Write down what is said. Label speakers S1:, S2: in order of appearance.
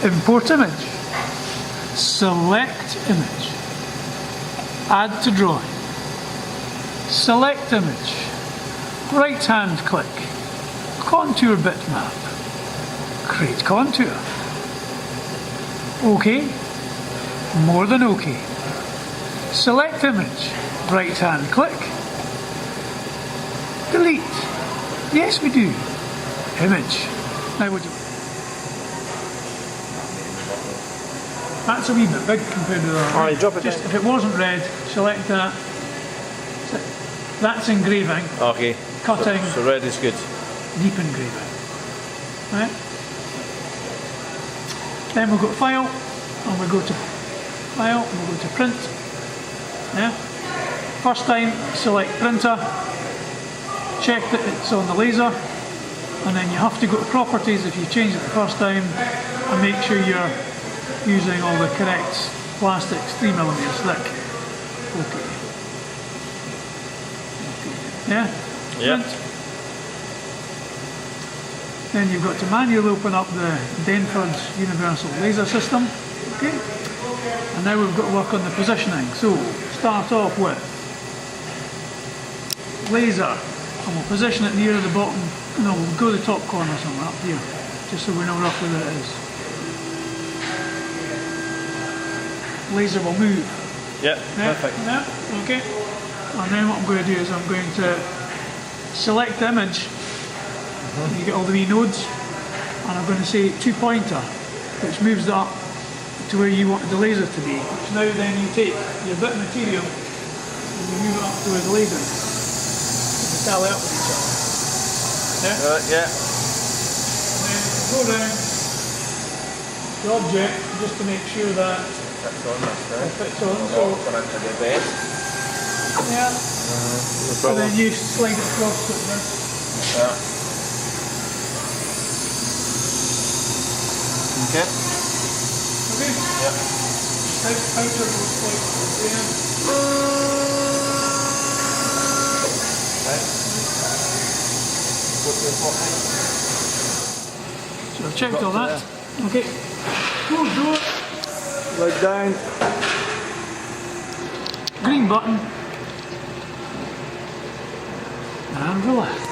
S1: Import image. Select image. Add to drawing. Select image. Right hand click. Contour bitmap. Create contour. OK. More than OK. Select image. Right hand click. Delete. Yes, we do. Image. Now what do we... That's a wee bit big compared to the other.
S2: Alright, drop it
S1: Just
S2: down.
S1: if it wasn't red, select that. That's engraving.
S2: Okay.
S1: Cutting.
S2: So red is good.
S1: Deep engraving. Right? Then we'll go to File, and we'll go to File, and we'll go to Print. Yeah? First time, select Printer. Check that it's on the laser, and then you have to go to Properties if you changed it the first time, and make sure you're using all the correct plastics, 3mm thick. Okay. Yeah?
S2: Yep.
S1: Print. Then you've got to manually open up the Denford's Universal Laser System. Okay. And now we've got to work on the positioning. So start off with laser, and we'll position it near the bottom. No, we'll go to the top corner somewhere up here, just so we know roughly where it is. Laser will move.
S2: Yep,
S1: Yeah,
S2: perfect.
S1: yeah, okay. And then what I'm going to do is I'm going to select the image. You get all the wee nodes, and I'm going to say 2-pointer, which moves it up to where you want the laser to be. Which now then you take your bit of material and you move it up to where the laser is. So they tally up with each other. Yeah?
S2: Yeah.
S1: And then go down the object just to make sure that
S2: That's on this now.
S1: it fits on. So,
S2: into the bed.
S1: yeah.
S2: No
S1: And
S2: problem.
S1: then you slide it across like this.
S2: Yeah. Okay.
S1: Okay?
S2: Yep.
S1: Outer goes like there.
S2: Right. Go to the top.
S1: So I've checked all that. Okay. Close door.
S2: Look down.
S1: Green button. And relax.